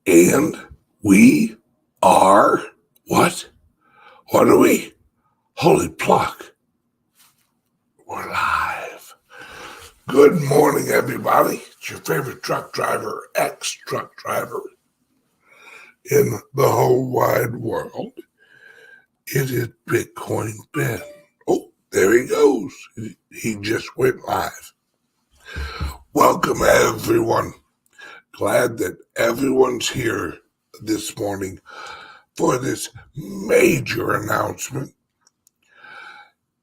And we are what? What are we? Holy Plug. We're live. Good morning, everybody. It's your favorite truck driver, ex-truck driver in the whole wide world. It is Bitcoin Ben. Oh, there he goes. He just went live. Welcome, everyone. Glad that everyone's here this morning for this major announcement.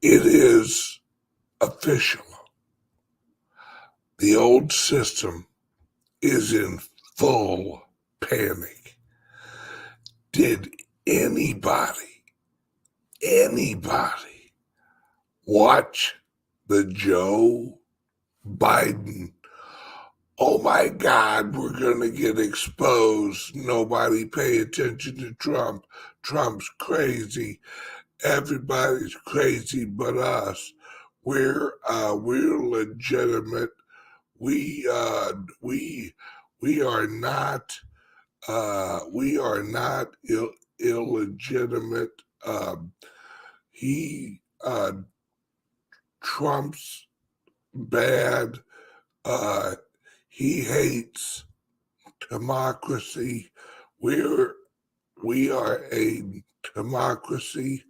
It is official. The old system is in full panic. Did anybody watch the Joe Biden? Oh my God, we're going to get exposed. Nobody pay attention to Trump. Trump's crazy. Everybody's crazy but us. We're legitimate. We are not illegitimate. He Trump's bad. He hates democracy. We are a democracy,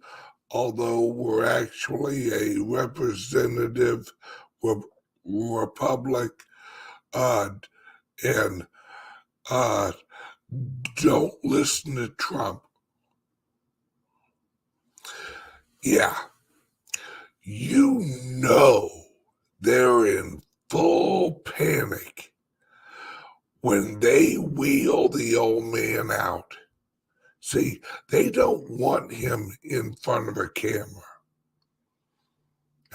although we're actually a representative republic. And don't listen to Trump. Yeah, you know they're in full panic when they wheel the old man out. See, they don't want him in front of a camera.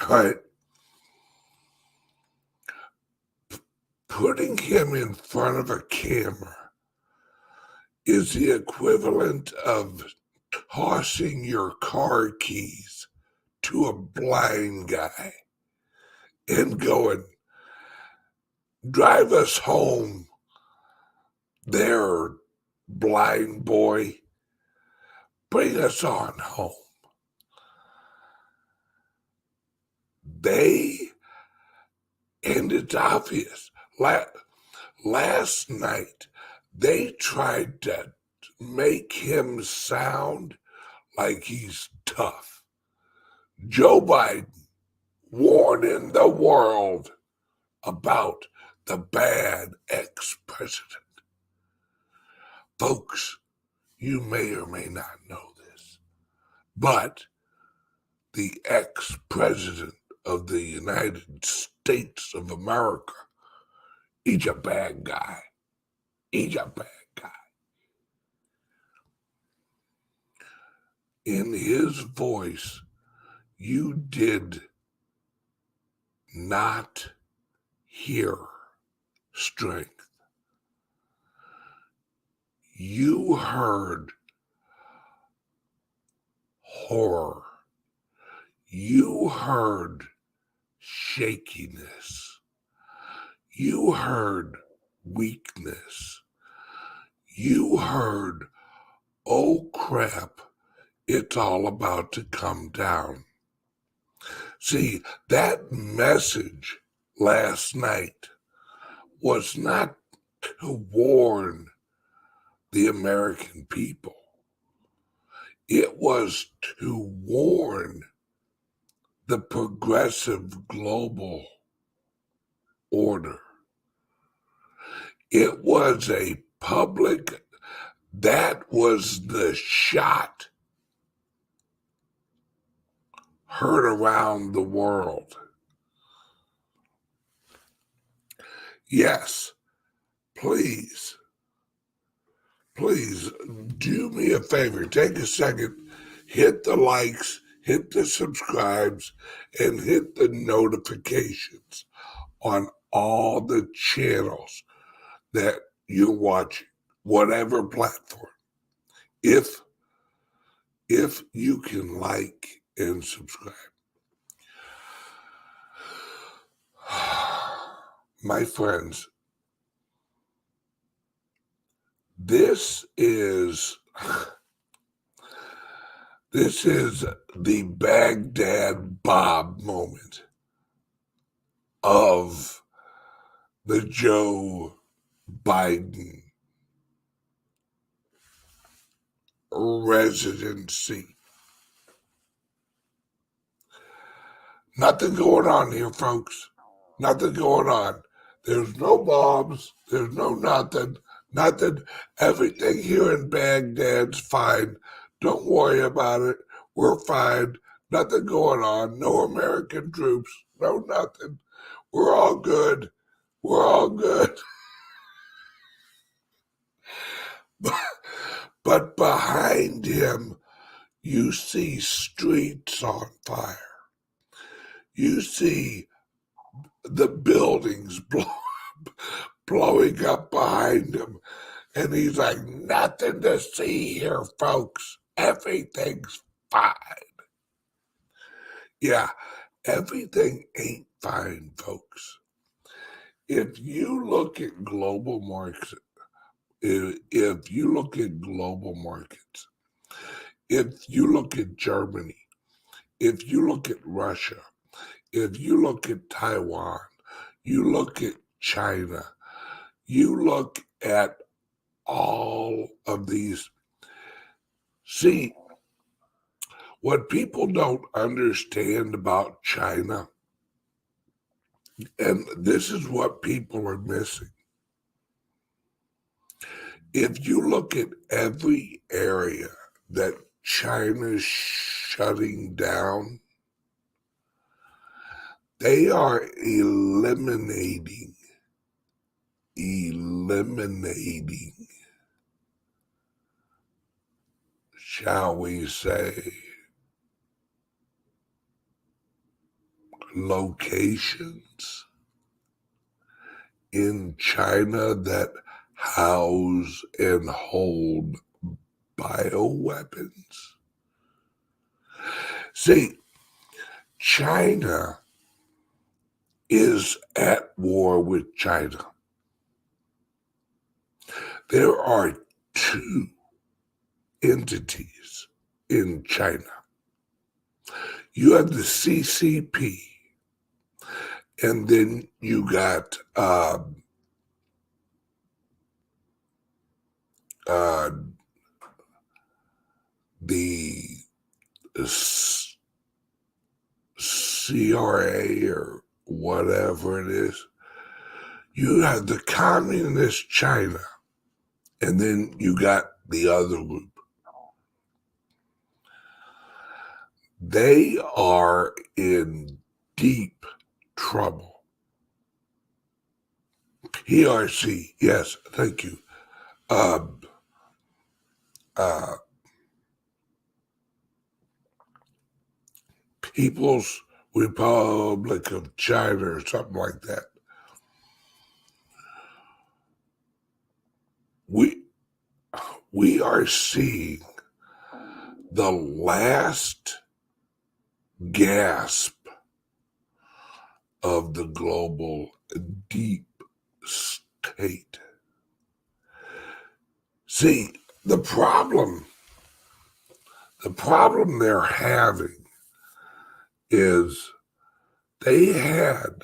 Right? Putting him in front of a camera is the equivalent of tossing your car keys to a blind guy and going, drive us home there, blind boy. Bring us on home. And it's obvious. Last night, they tried to make him sound like he's tough. Joe Biden warning the world about the bad ex-president. Folks, you may or may not know this, but the ex-president of the United States of America, he's a bad guy. He's a bad guy. In his voice, you did not hear strength. You heard horror. You heard shakiness. You heard weakness. You heard, oh crap, it's all about to come down. See, that message last night was not to warn the American people. It was to warn the progressive global order. It was a public, that was the shot heard around the world. Yes, please do me a favor. Take a second, hit the likes, hit the subscribes, and hit the notifications on all the channels that you're watching, whatever platform. If you can like and subscribe. My friends, This is the Baghdad Bob moment of the Joe Biden residency. Nothing going on here, folks. Nothing going on. There's no bombs. There's no nothing. Nothing. Everything here in Baghdad's fine. Don't worry about it. We're fine. Nothing going on. No American troops. No nothing. We're all good. We're all good. But behind him, you see streets on fire. You see the buildings blowing up behind him. And he's like, nothing to see here, folks. Everything's fine. Yeah, everything ain't fine, folks. If you look at global markets, if you look at global markets, if you look at Germany, if you look at Russia, if you look at Taiwan, you look at China, you look at all of these. See, what people don't understand about China, and this is what people are missing. If you look at every area that China's shutting down, they are eliminating, shall we say, locations in China that house and hold bioweapons. See, China is at war with China. There are two entities in China. You have the CCP, and then you got the CRA or whatever it is. You have the communist China, and then you got the other group. They are in deep trouble. PRC, yes, thank you. People's Republic of China or something like that. We are seeing the last gasp of the global deep state. See, the problem they're having is they had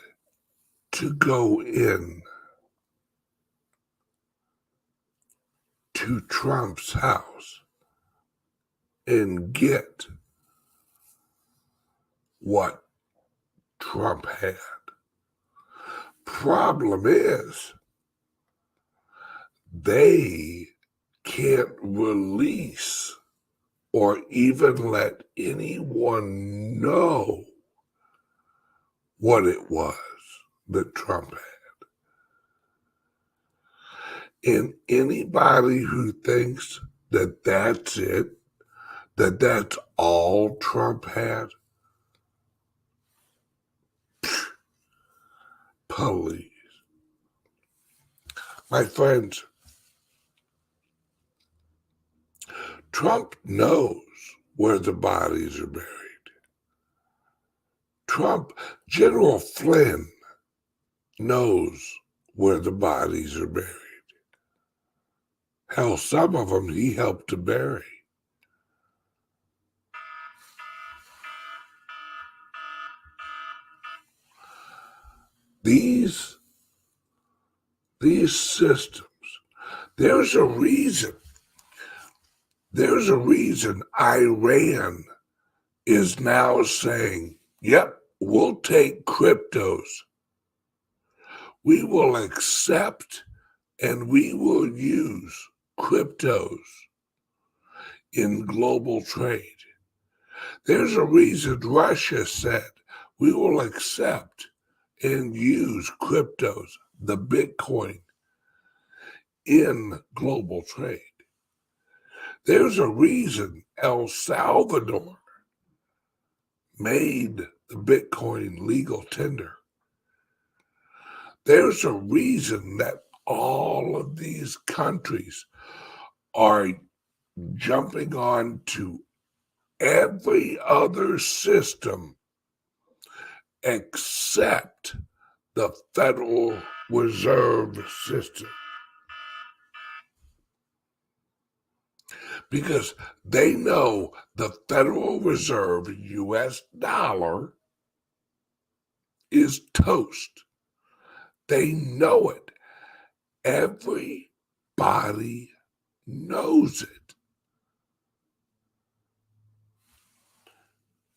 to go in to Trump's house and get what Trump had. Problem is, they can't release or even let anyone know what it was that Trump had. And anybody who thinks that that's it, that that's all Trump had, please. My friends, Trump knows where the bodies are buried. General Flynn knows where the bodies are buried. Hell, some of them he helped to bury. These systems, there's a reason Iran is now saying, yep, we'll take cryptos. We will accept and we will use cryptos in global trade. There's a reason Russia said we will accept and use cryptos, the Bitcoin, in global trade. There's a reason El Salvador made the Bitcoin legal tender. There's a reason that all of these countries are jumping on to every other system except the Federal Reserve System. Because they know the Federal Reserve US dollar is toast. They know it. Everybody knows it.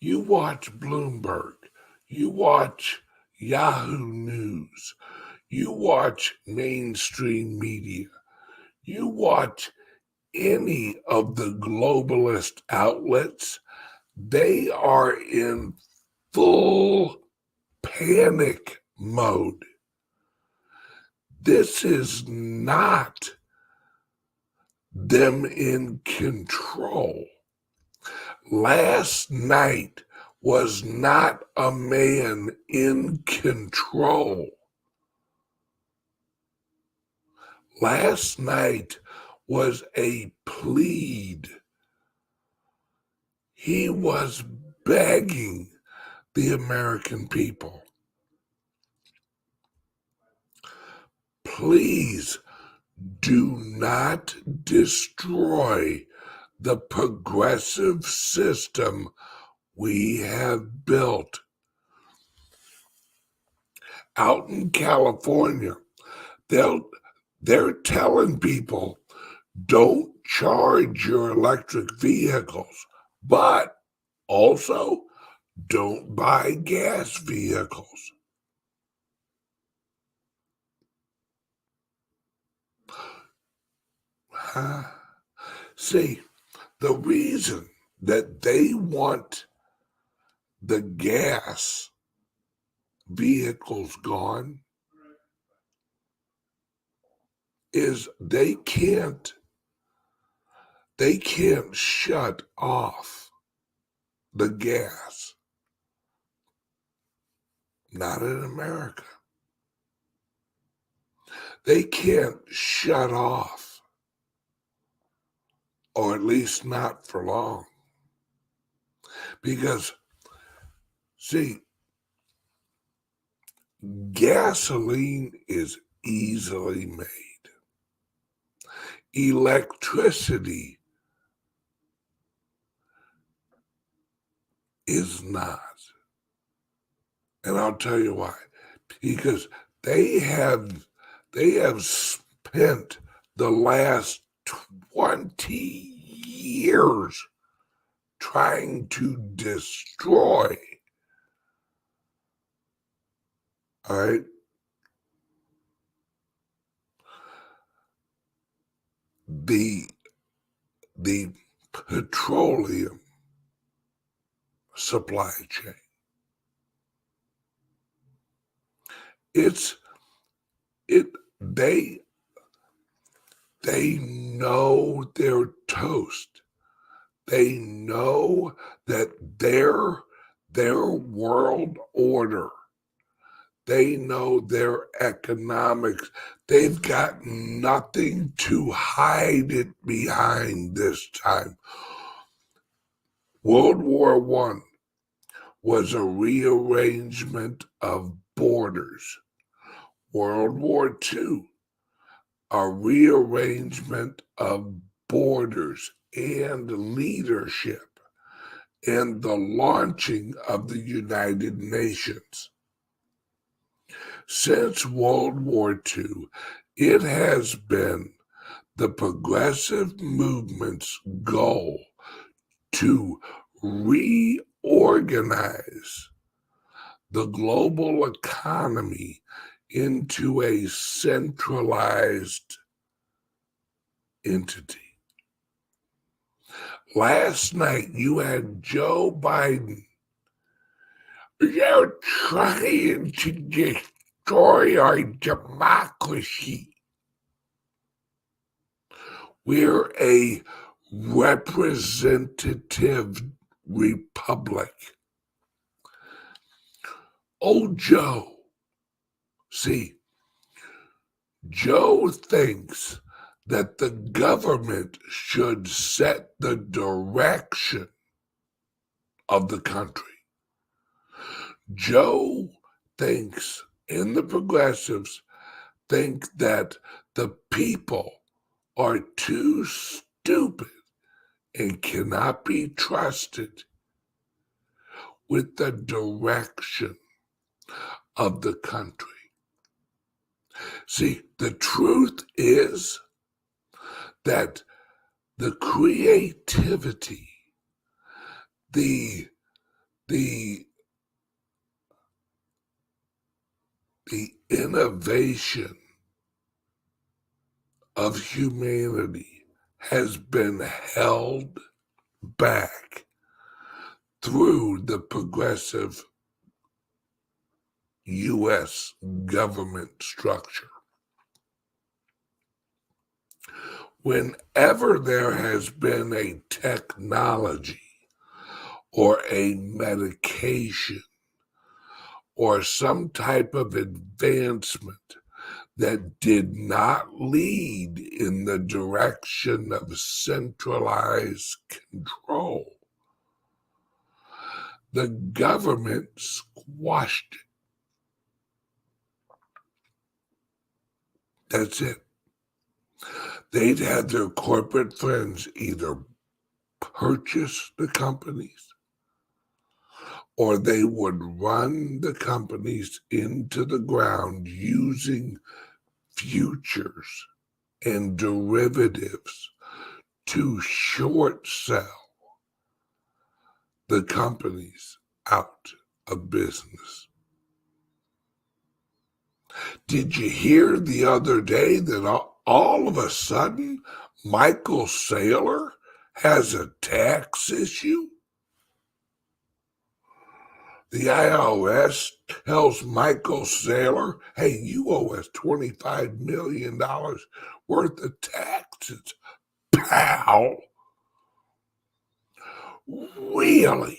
You watch Bloomberg, you watch Yahoo News, you watch mainstream media, you watch any of the globalist outlets, they are in full panic mode. This is not them in control. Last night was not a man in control. Last night was a plead. He was begging the American people, please do not destroy the progressive system we have built. Out in California, they're telling people, don't charge your electric vehicles, but also don't buy gas vehicles. See, the reason that they want the gas vehicles gone is they can't shut off the gas. Not in America. They can't shut off, or at least not for long. Because, see, gasoline is easily made. Electricity is not. And I'll tell you why. Because they have spent the last 20 years trying to destroy, all right, the petroleum supply chain. They know they're toast. They know that their world order, they know their economics, they've got nothing to hide it behind this time. World War I was a rearrangement of borders. World War II a rearrangement of borders and leadership, and the launching of the United Nations. Since World War II, it has been the progressive movement's goal to reorganize the global economy into a centralized entity. Last night, you had Joe Biden. They're trying to destroy our democracy. We're a representative republic. Oh, Joe. See, Joe thinks that the government should set the direction of the country. Joe thinks, and the progressives think, that the people are too stupid and cannot be trusted with the direction of the country. See, the truth is that the creativity, the innovation of humanity has been held back through the progressive U.S. government structure. Whenever there has been a technology or a medication or some type of advancement that did not lead in the direction of centralized control, the government squashed it. That's it. They'd have their corporate friends either purchase the companies or they would run the companies into the ground using futures and derivatives to short sell the companies out of business. Did you hear the other day that all of a sudden Michael Saylor has a tax issue? The IRS tells Michael Saylor, hey, you owe us $25 million worth of taxes, pal. Really?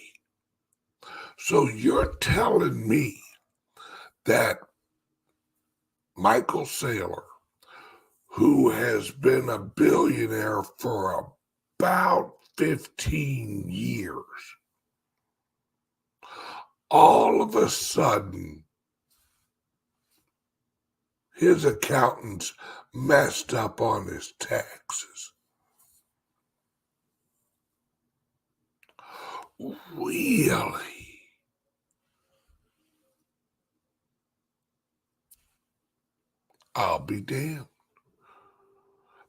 So you're telling me that Michael Saylor, who has been a billionaire for about 15 years, all of a sudden, his accountants messed up on his taxes? Really? I'll be damned.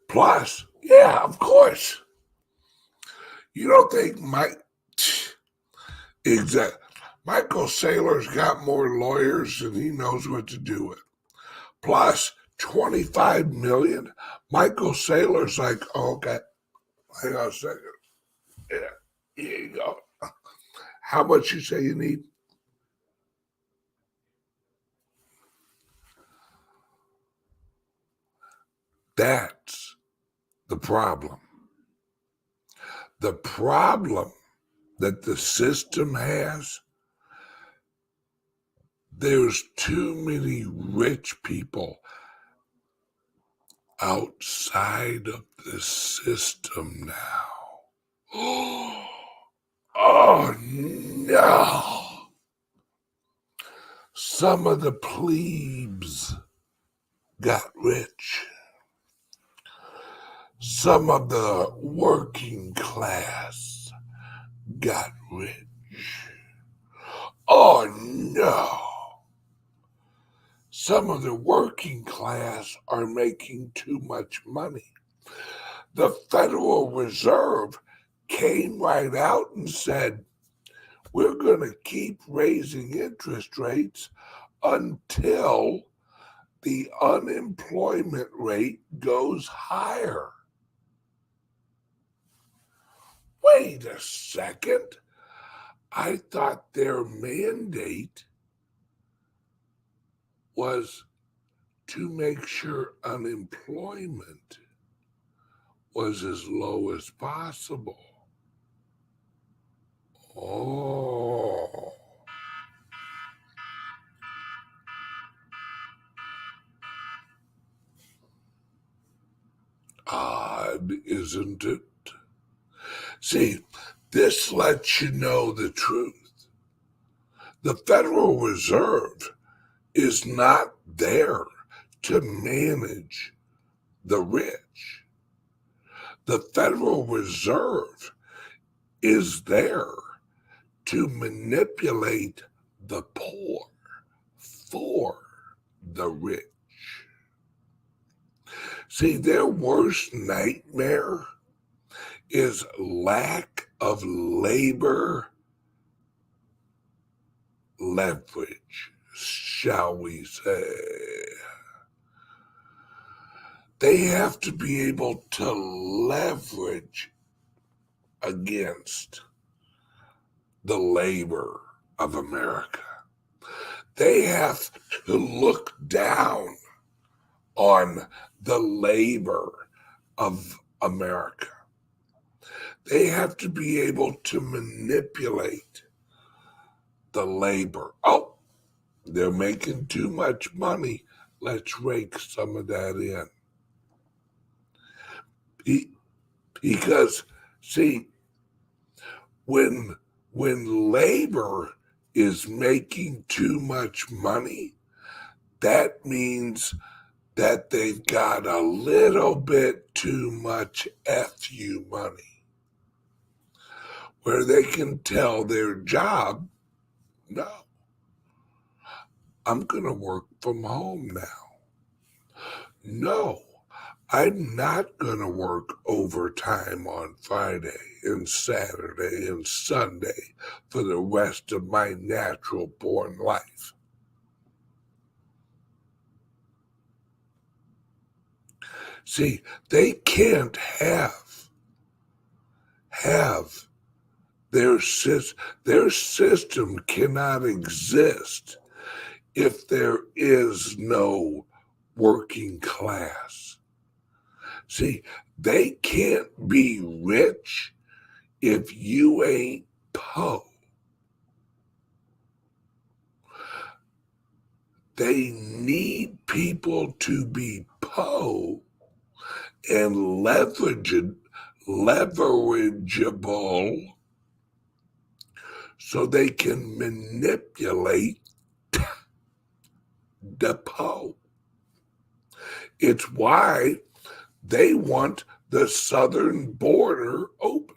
Plus, yeah, of course. You don't think Michael Saylor's got more lawyers than he knows what to do with. Plus, 25 million. Michael Saylor's like, oh, okay, hang on a second. Yeah, here you go. How much you say you need? That's the problem. The problem that the system has, there's too many rich people outside of the system now. Oh no! Some of the plebes got rich. some of the working class got rich. Oh no! Some of the working class are making too much money. The Federal Reserve came right out and said, we're going to keep raising interest rates until the unemployment rate goes higher. Wait a second. I thought their mandate was to make sure unemployment was as low as possible. Oh. Odd, isn't it? See, this lets you know the truth. The Federal Reserve is not there to manage the rich. The Federal Reserve is there to manipulate the poor for the rich. See, their worst nightmare is lack of labor leverage, shall we say. They have to be able to leverage against the labor of America. They have to look down on the labor of America. They have to be able to manipulate the labor. Oh, they're making too much money. Let's rake some of that in. Because, see, when labor is making too much money, that means that they've got a little bit too much FU money, where they can tell their job, no, I'm going to work from home now. No, I'm not going to work overtime on Friday and Saturday and Sunday for the rest of my natural born life. See, they can't have their system cannot exist if there is no working class. See, they can't be rich if you ain't po. They need people to be po and leverageable so they can manipulate the po. It's why they want the southern border open.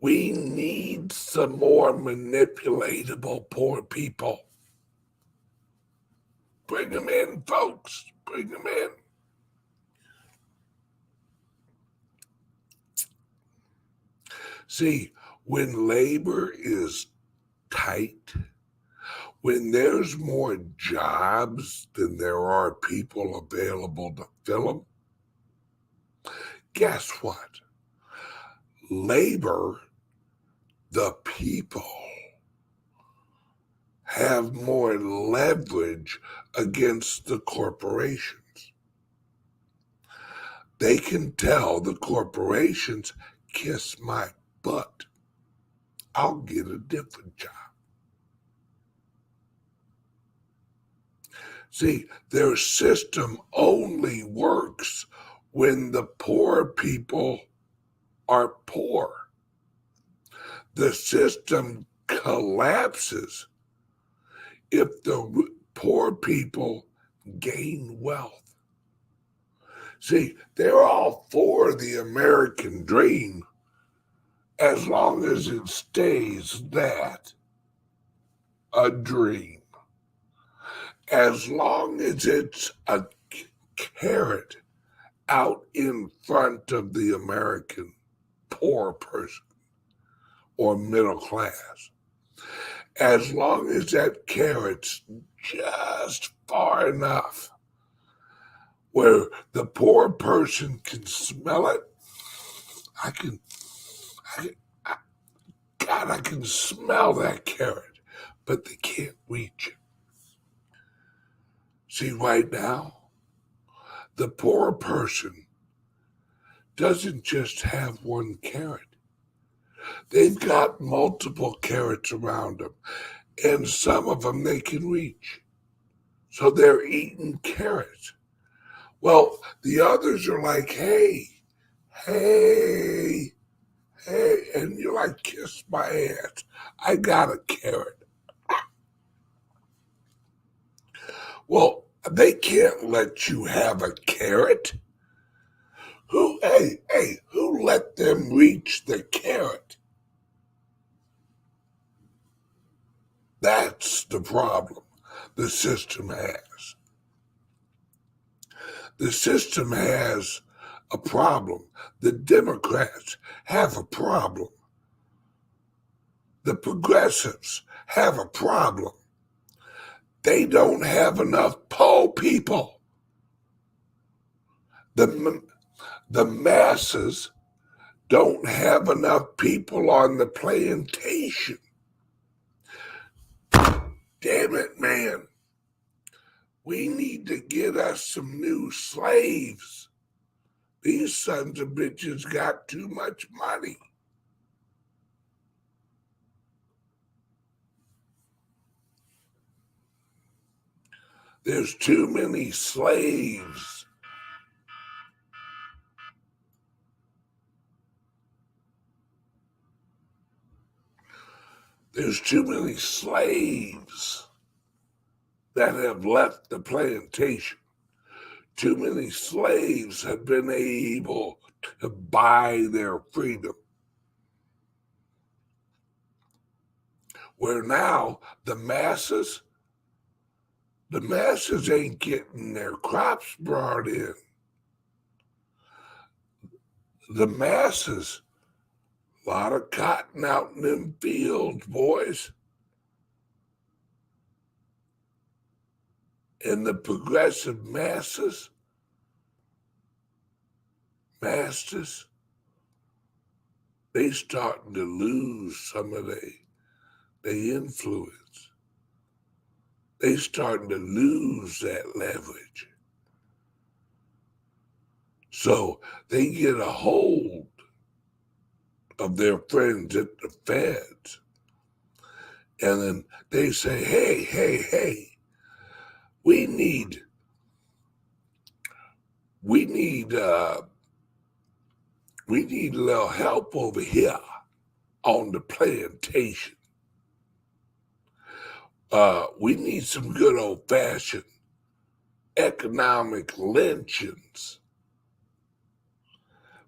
We need some more manipulatable poor people. Bring them in, folks. Bring them in. See, when labor is tight, when there's more jobs than there are people available to fill them, guess what? Labor, the people, have more leverage against the corporations. They can tell the corporations, kiss my butt. I'll get a different job. See, their system only works when the poor people are poor. The system collapses if the poor people gain wealth. See, they're all for the American dream as long as it stays that, a dream. As long as it's a carrot out in front of the American poor person or middle class, as long as that carrot's just far enough where the poor person can smell it, I can smell that carrot, but they can't reach it. See, right now, the poor person doesn't just have one carrot. They've got multiple carrots around them, and some of them they can reach. So they're eating carrots. Well, the others are like, hey, hey, hey, and you're like, kiss my ass. I got a carrot. Well, they can't let you have a carrot. Who let them reach the carrot? That's the problem the system has. The system has a problem. The Democrats have a problem. The progressives have a problem. They don't have enough poor people. The masses don't have enough people on the plantation. Damn it, man. We need to get us some new slaves. These sons of bitches got too much money. There's too many slaves. There's too many slaves that have left the plantation. Too many slaves have been able to buy their freedom. Where now the masses ain't getting their crops brought in. The masses, a lot of cotton out in them fields, boys. And the progressive masters, they starting to lose some of their influence. They starting to lose that leverage. So they get a hold of their friends at the feds. And then they say, hey, we need a little help over here on the plantation. We need some good old-fashioned economic lynchings.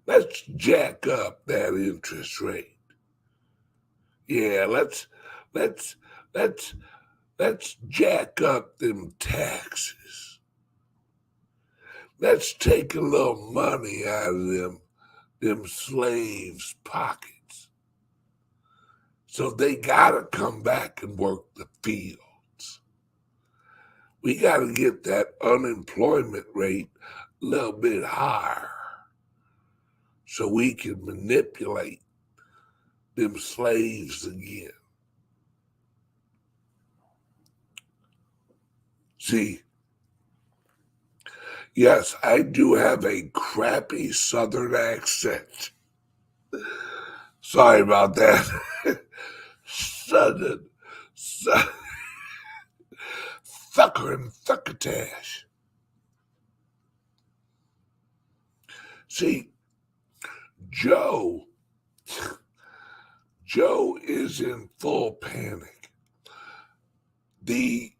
Let's jack up that interest rate. Yeah, let's jack up them taxes. Let's take a little money out of them slaves' pockets. So they gotta come back and work the fields. We gotta get that unemployment rate a little bit higher so we can manipulate them slaves again. See, yes, I do have a crappy Southern accent. Sorry about that. Southern, thucker and thuckatash. See, Joe is in full panic. The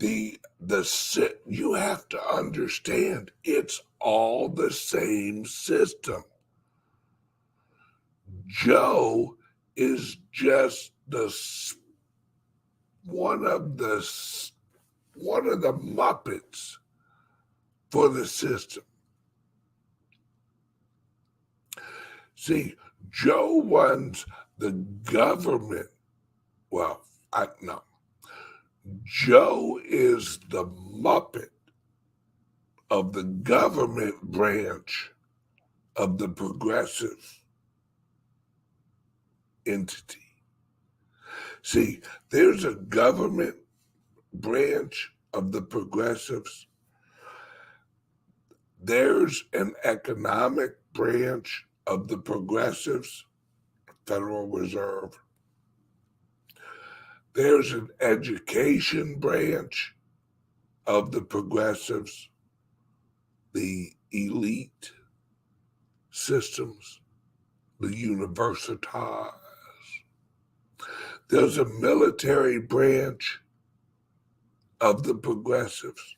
You have to understand it's all the same system. Joe is just one of the Muppets for the system. See, Joe runs the government. Well, no. Joe is the Muppet of the government branch of the progressive entity. See, there's a government branch of the progressives. There's an economic branch of the progressives, Federal Reserve. There's an education branch of the progressives, the elite systems, the universitas. There's a military branch of the progressives.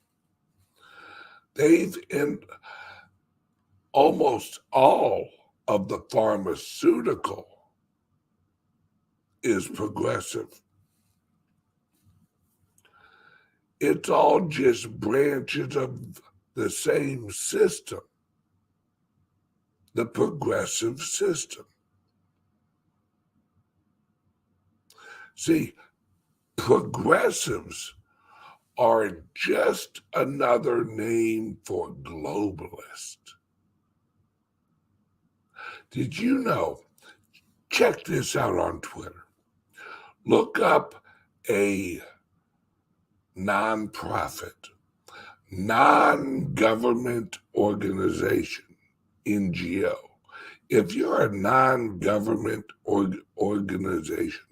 Almost all of the pharmaceutical is progressive. It's all just branches of the same system, the progressive system. See, progressives are just another name for globalist. Did you know? Check this out on Twitter. Look up a nonprofit, non-government organization, NGO. If you're a non-government organization,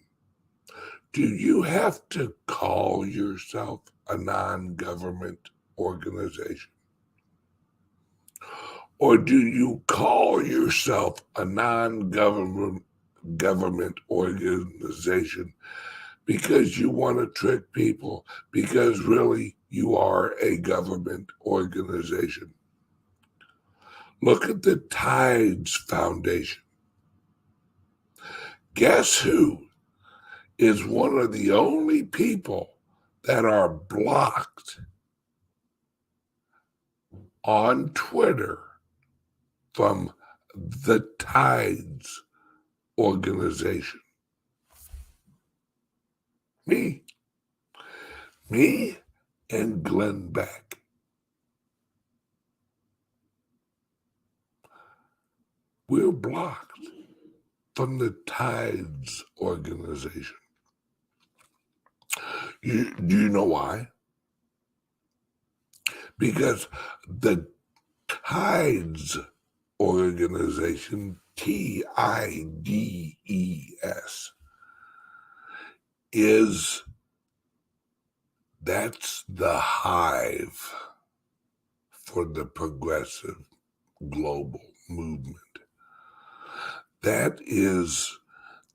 do you have to call yourself a non-government organization? Or do you call yourself a non-government organization because you want to trick people, because really you are a government organization? Look at the Tides Foundation. Guess who is one of the only people that are blocked on Twitter from the Tides organization? Me and Glenn Beck. We're blocked from the Tides organization. Do you know why? Because the Tides organization, TIDES, that's the hive for the progressive global movement. That is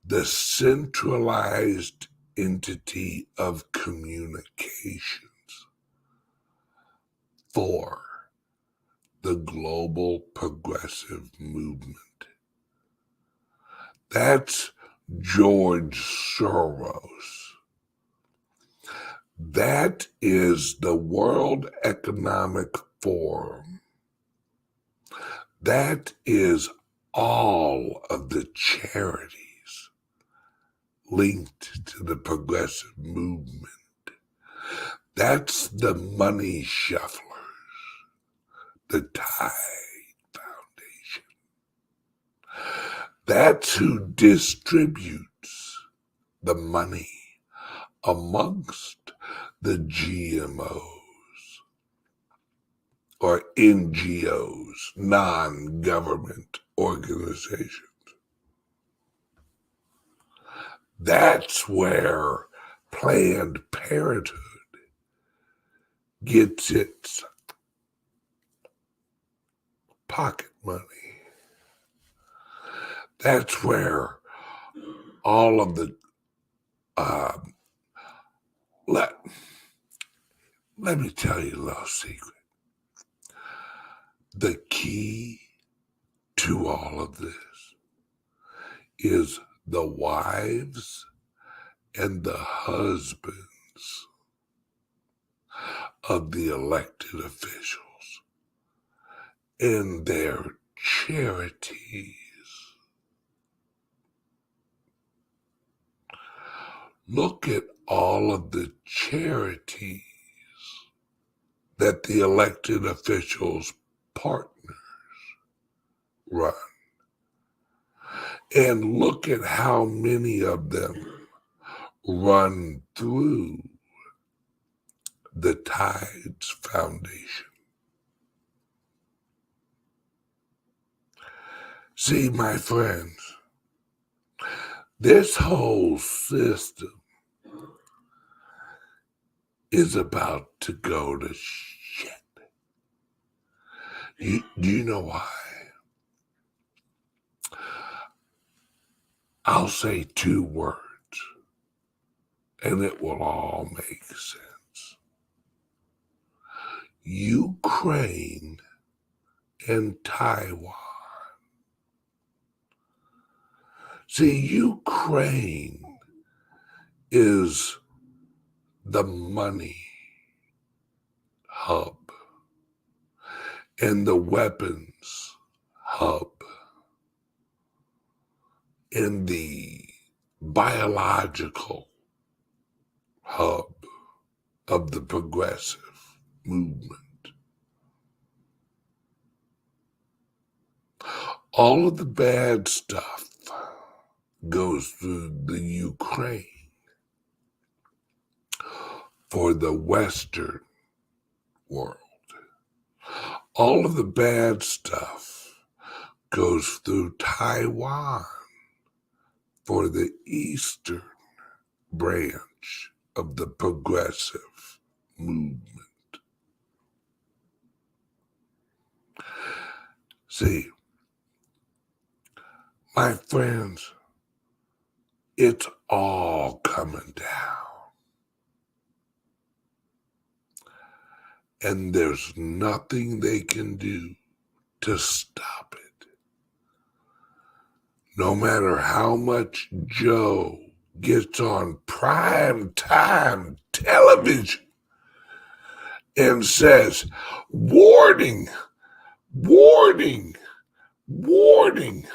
the centralized entity of communications for the global progressive movement. That's George Soros. That is the World Economic Forum. That is all of the charities linked to the progressive movement. That's the money shufflers, the Tide Foundation. That's who distributes the money amongst the GMOs or NGOs, non-government organizations. That's where Planned Parenthood gets its pocket money. That's where all of the Let me tell you a little secret. The key to all of this is the wives and the husbands of the elected officials and their charities. Look at all of the charities that the elected officials' partners run. And look at how many of them run through the Tides Foundation. See, my friends, this whole system is about to go to shit. Do you know why? I'll say 2 words, and it will all make sense. Ukraine and Taiwan. See, Ukraine is the money hub and the weapons hub and the biological hub of the progressive movement. All of the bad stuff goes through the Ukraine for the Western world. All of the bad stuff goes through Taiwan for the Eastern branch of the progressive movement. See, my friends, it's all coming down. And there's nothing they can do to stop it. No matter how much Joe gets on prime time television and says, warning, warning, warning,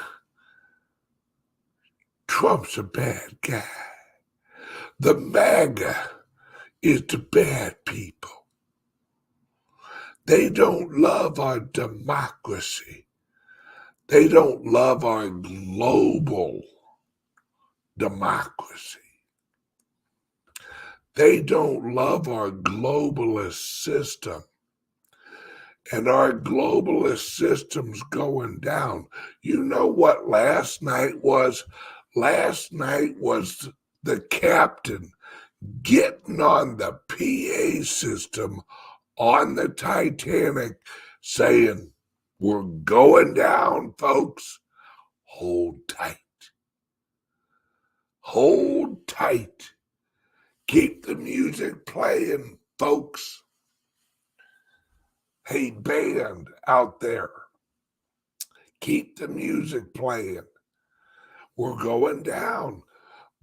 Trump's a bad guy. The MAGA is the bad people. They don't love our democracy. They don't love our global democracy. They don't love our globalist system. And our globalist system's going down. You know what last night was? Last night was the captain getting on the PA system on the Titanic saying, we're going down, folks. Hold tight. Hold tight. Keep the music playing, folks. Hey, band out there, keep the music playing. We're going down,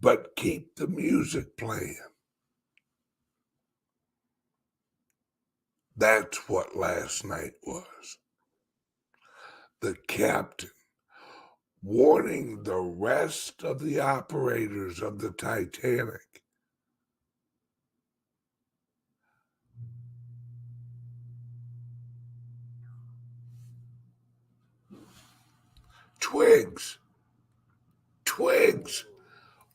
but keep the music playing. That's what last night was. The captain warning the rest of the operators of the Titanic. Twigs,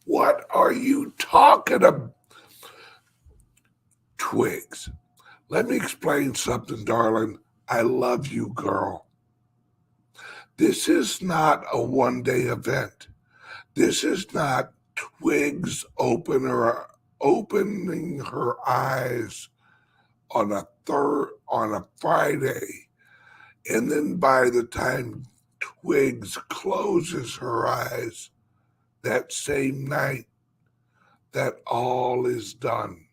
what are you talking about? Twigs, let me explain something, darling. I love you, girl. This is not a one-day event. This is not Twigs opening her eyes on a Friday, and then by the time Twigs closes her eyes that same night, that all is done,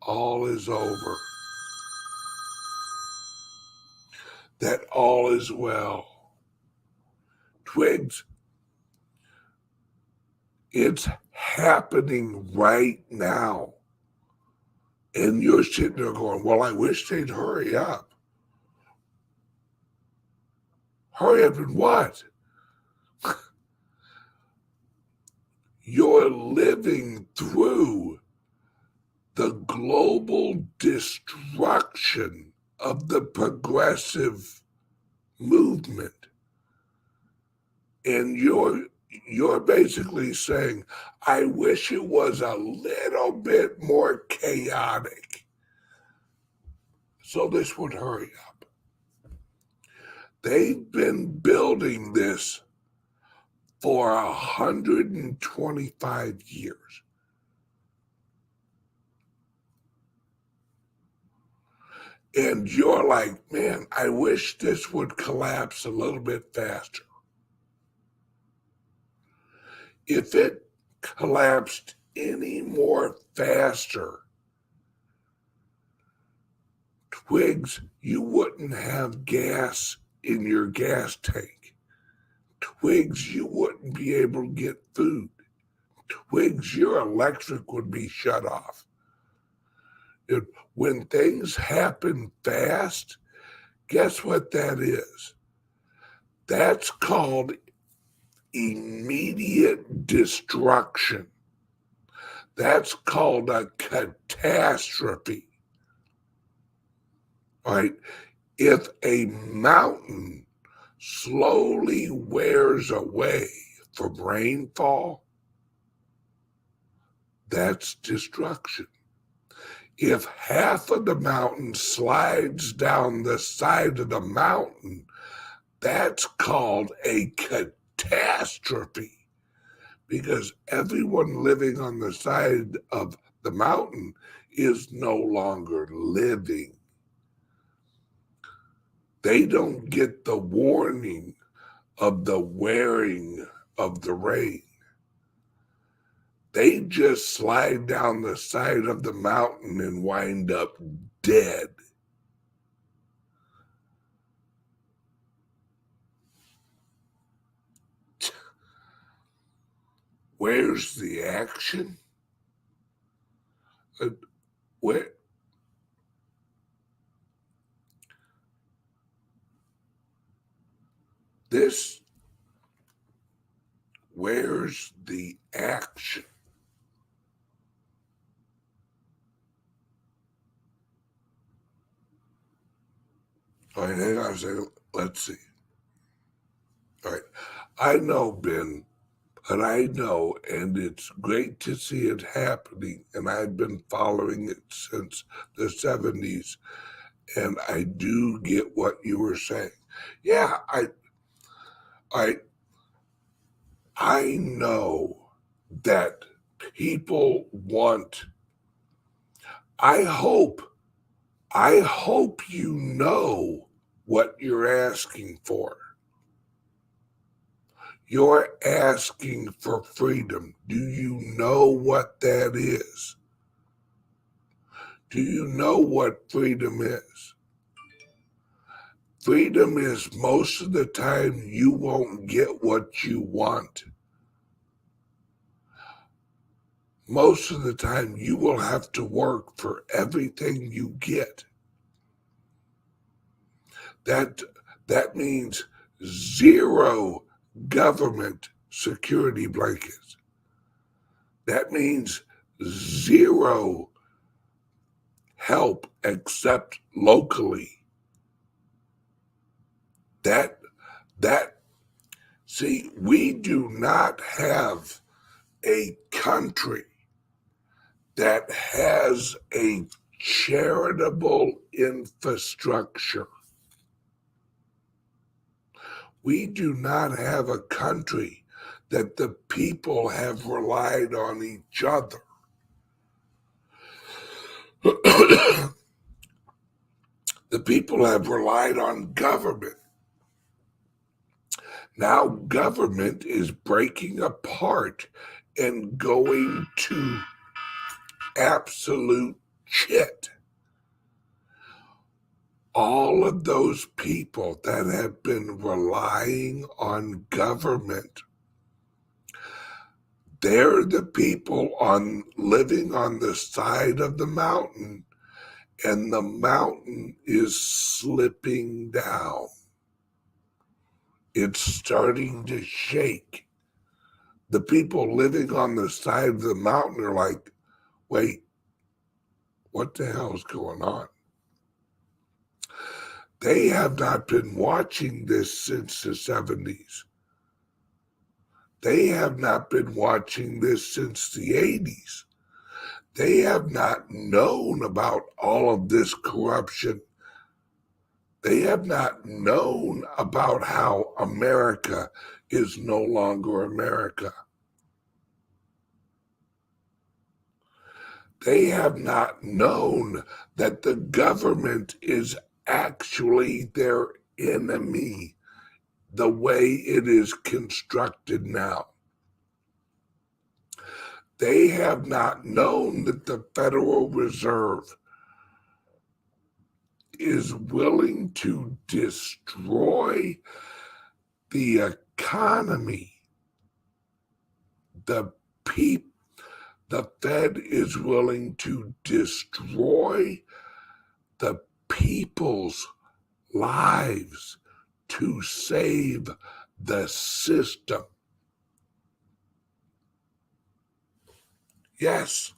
all is over. that all is well. Twigs, it's happening right now. And you're sitting there going, well, I wish they'd hurry up. Hurry up and what? You're living through the global destruction of the progressive movement. And you're basically saying, I wish it was a little bit more chaotic, so this would hurry up. They've been building this for 125 years. And you're like, man, I wish this would collapse a little bit faster. If it collapsed any more faster, Twigs, you wouldn't have gas in your gas tank. Twigs, you wouldn't be able to get food. Twigs, your electric would be shut off. When things happen fast, guess what that is? That's called immediate destruction. That's called a catastrophe. All right? If a mountain slowly wears away from rainfall, that's destruction. If half of the mountain slides down the side of the mountain, that's called a catastrophe, because everyone living on the side of the mountain is no longer living. They don't get the warning of the wearing of the rain. They just slide down the side of the mountain and wind up dead. Where's the action? Where's the action? All right, hang on a second. Let's see. All right. I know, Ben, but I know, and it's great to see it happening, and I've been following it since the 70s, and I do get what you were saying. Yeah, I know that people want, I hope you know what you're asking for. You're asking for freedom. Do you know what that is? Do you know what freedom is? Freedom is most of the time you won't get what you want. Most of the time you will have to work for everything you get. That means zero government security blankets. That means zero help except locally. See, we do not have a country that has a charitable infrastructure. We do not have a country that the people have relied on each other. The people have relied on government. Now government is breaking apart and going to absolute shit. all of those people that have been relying on government, they're the people living on the side of the mountain, and the mountain is slipping down. It's starting to shake. The people living on the side of the mountain are like, wait, what the hell is going on? They have not been watching this since the 70s. They have not been watching this since the 80s. They have not known about all of this corruption. They have not known about how America is no longer America. They have not known that the government is actually their enemy the way it is constructed now. They have not known that the Federal Reserve is willing to destroy the economy. The Fed is willing to destroy the people's lives to save the system. Yes,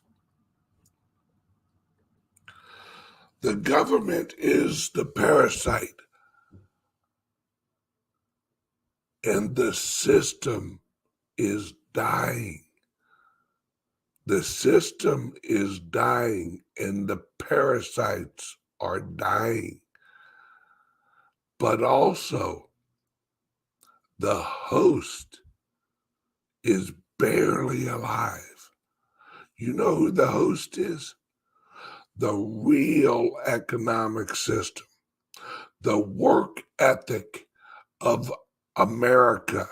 the government is the parasite, and the system is dying. The system is dying, and the parasites are dying. But also, the host is barely alive. You know who the host is? The real economic system. The work ethic of America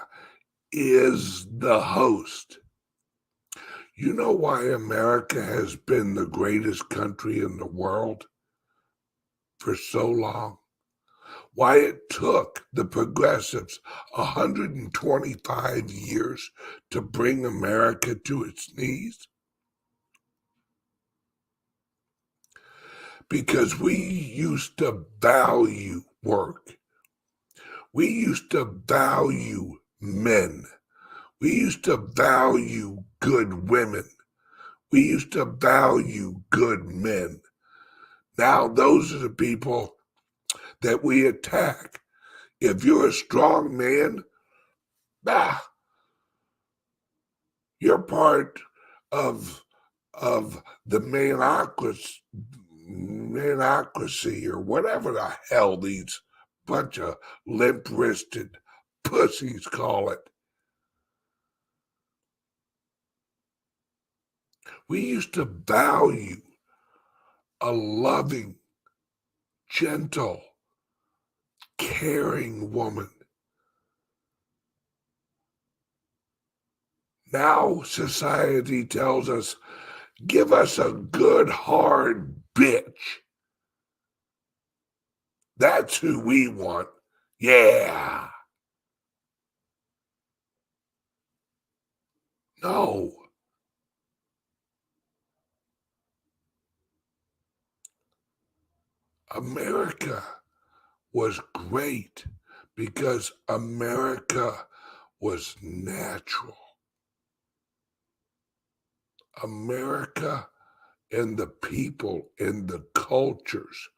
is the host. You know why America has been the greatest country in the world for so long? Why it took the progressives 125 years to bring America to its knees? Because we used to value work. We used to value men. We used to value good women. We used to value good men. Now those are the people that we attack. If you're a strong man, you're part of the manocracy or whatever the hell these bunch of limp-wristed pussies call it. We used to value a loving, gentle, caring woman. Now society tells us, give us a good, hard bitch. That's who we want. Yeah. No. America was great because America was natural. America and the people and the cultures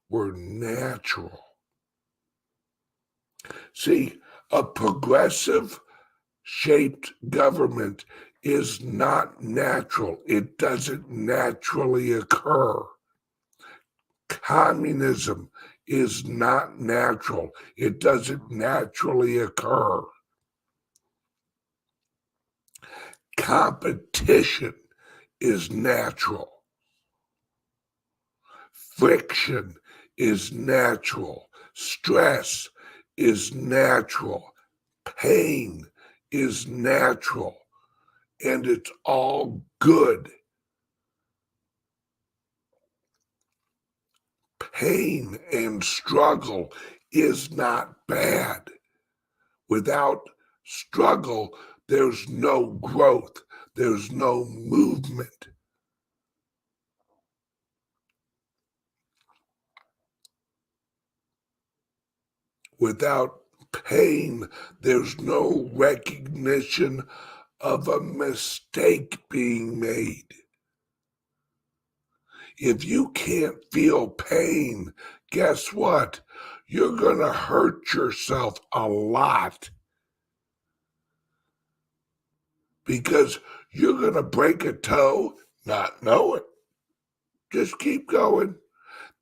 were natural. See, a progressive shaped government is not natural. It doesn't naturally occur. Communism is not natural. It doesn't naturally occur. Competition is natural. Friction is natural. Stress is natural. Pain is natural. And it's all good. pain and struggle is not bad. Without struggle, there's no growth. There's no movement. Without pain, there's no recognition of a mistake being made. If you can't feel pain, guess what? You're going to hurt yourself a lot, because you're going to break a toe, not know it. Just keep going.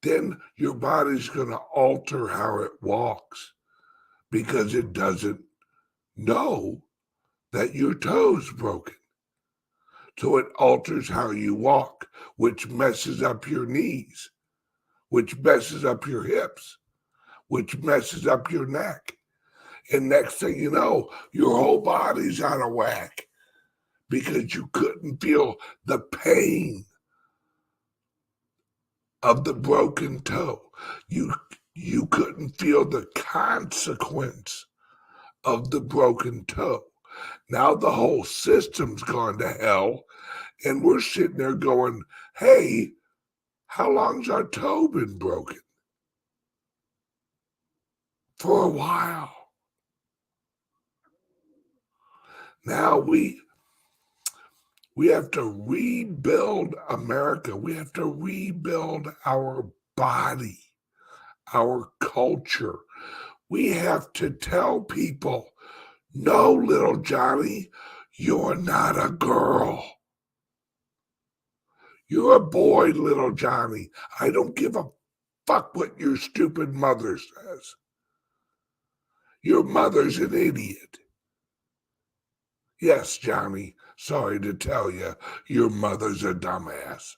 Then your body's going to alter how it walks, because it doesn't know that your toe's broken. So it alters how you walk, which messes up your knees, which messes up your hips, which messes up your neck. And next thing you know, your whole body's out of whack because you couldn't feel the pain of the broken toe. You couldn't feel the consequence of the broken toe. Now the whole system's gone to hell, and we're sitting there going, hey, how long's our toe been broken? For a while. Now we have to rebuild America. We have to rebuild our body, our culture. We have to tell people, no, little Johnny, you're not a girl. You're a boy, little Johnny. I don't give a fuck what your stupid mother says. Your mother's an idiot. Yes, Johnny, sorry to tell you, your mother's a dumbass.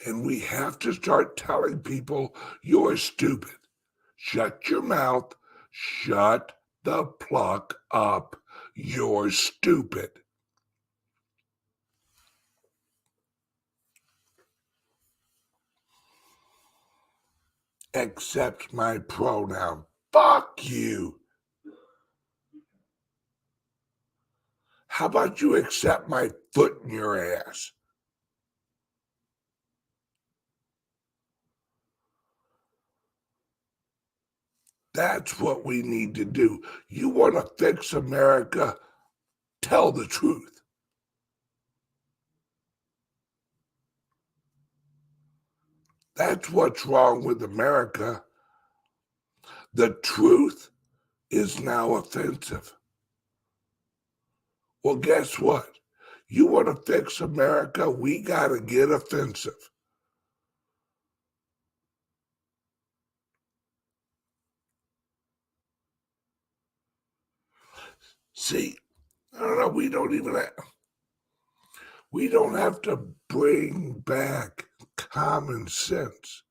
And we have to start telling people, you're stupid. Shut your mouth. Shut the pluck up. You're stupid. Accept my pronoun. Fuck you. How about you accept my foot in your ass? That's what we need to do. You want to fix America? Tell the truth. That's what's wrong with America. The truth is now offensive. Well, guess what? You want to fix America? We got to get offensive. See, I don't know. We don't have to bring back common sense.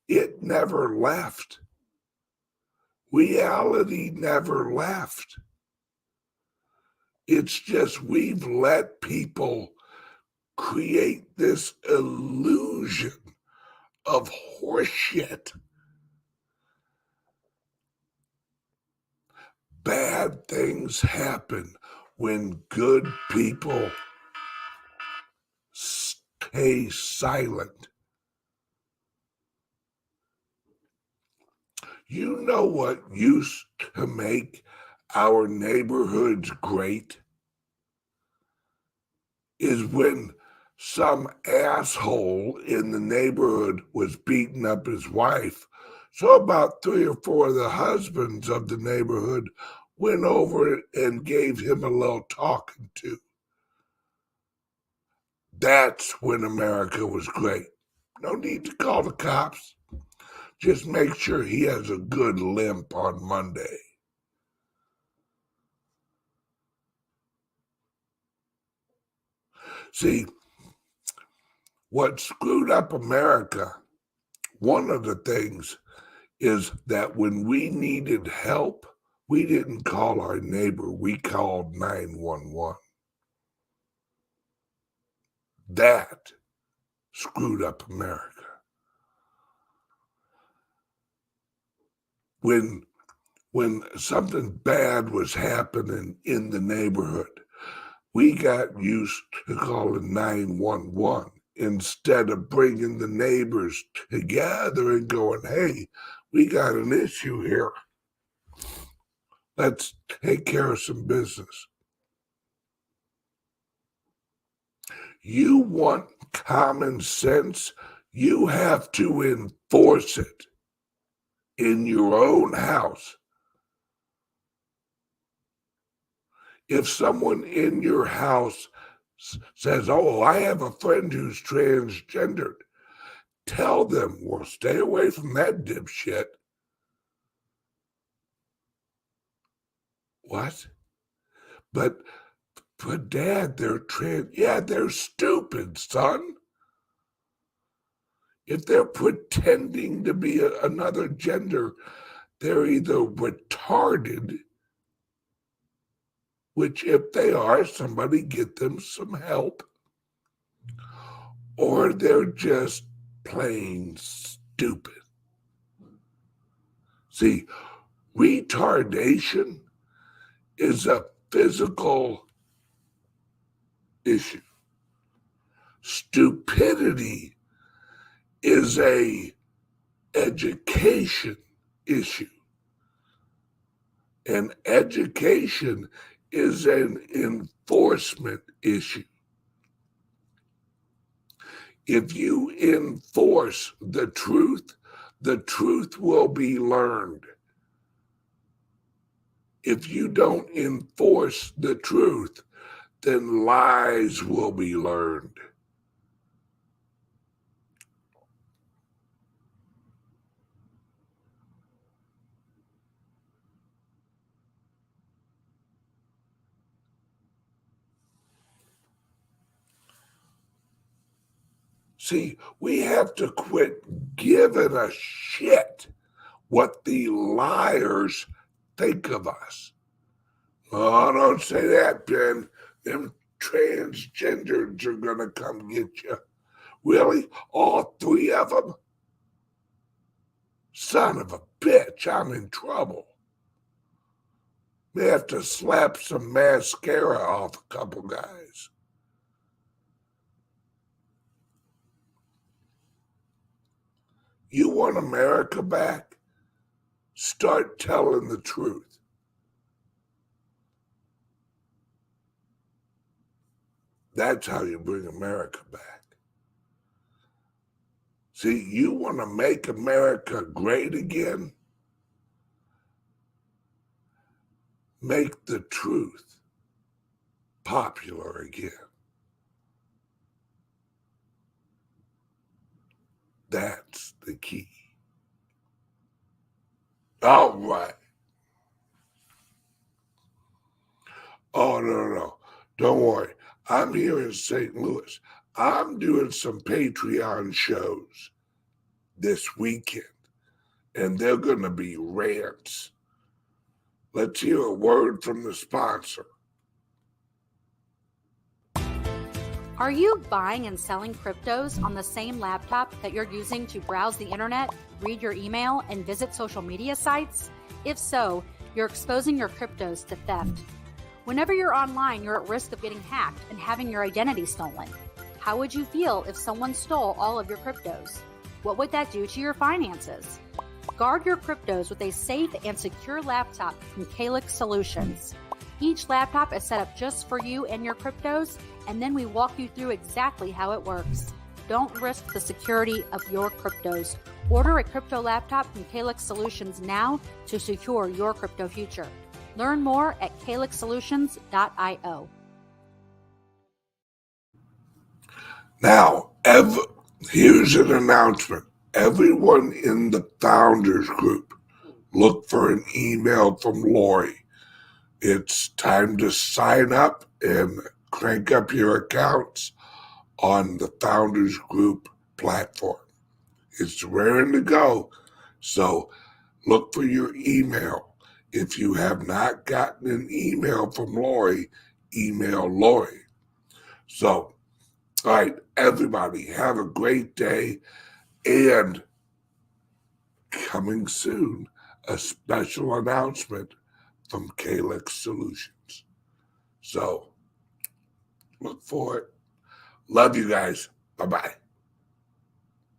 It never left. Reality never left. It's just we've let people create this illusion of horseshit. Bad things happen when good people stay silent. You know what used to make our neighborhoods great? Is when some asshole in the neighborhood was beating up his wife. So about 3 or 4 of the husbands of the neighborhood went over and gave him a little talking to. That's when America was great. No need to call the cops. Just make sure he has a good limp on Monday. See, what screwed up America, one of the things is that when we needed help, we didn't call our neighbor, we called 911. That screwed up America. When something bad was happening in the neighborhood, we got used to calling 911 instead of bringing the neighbors together and going, hey, we got an issue here. Let's take care of some business. You want common sense? You have to enforce it in your own house. If someone in your house says, oh, I have a friend who's transgendered, tell them, well, stay away from that dipshit. What? But Dad, they're trans. Yeah, they're stupid, son. If they're pretending to be another gender, they're either retarded, which if they are, somebody get them some help, or they're just plain stupid. See, retardation is a physical issue. Stupidity is a education issue. And education is an enforcement issue. If you enforce the truth will be learned. If you don't enforce the truth, then lies will be learned. See, we have to quit giving a shit what the liars think of us. Oh, don't say that, Ben. Them transgenders are going to come get you. Really? All three of them? Son of a bitch, I'm in trouble. May have to slap some mascara off a couple guys. You want America back? Start telling the truth. That's how you bring America back. See, you want to make America great again? Make the truth popular again. That's the key. All right. Oh, no. Don't worry. I'm here in St. Louis. I'm doing some Patreon shows this weekend, and they're going to be rants. Let's hear a word from the sponsor. Are you buying and selling cryptos on the same laptop that you're using to browse the internet, read your email, and visit social media sites? If so, you're exposing your cryptos to theft. Whenever you're online, you're at risk of getting hacked and having your identity stolen. How would you feel if someone stole all of your cryptos? What would that do to your finances? Guard your cryptos with a safe and secure laptop from CALIX Solutions. Each laptop is set up just for you and your cryptos, and then we walk you through exactly how it works. Don't risk the security of your cryptos. Order a crypto laptop from CALIX Solutions now to secure your crypto future. Learn more at calixsolutions.io. Now, here's an announcement. Everyone in the Founders Group, look for an email from Lori. It's time to sign up and crank up your accounts on the Founders Group platform. It's raring to go, so look for your email. If you have not gotten an email from Lori, email Lori. So All right, everybody, have a great day. And coming soon, a special announcement from CALIX Solutions. So look for it. Love you guys. Bye-bye.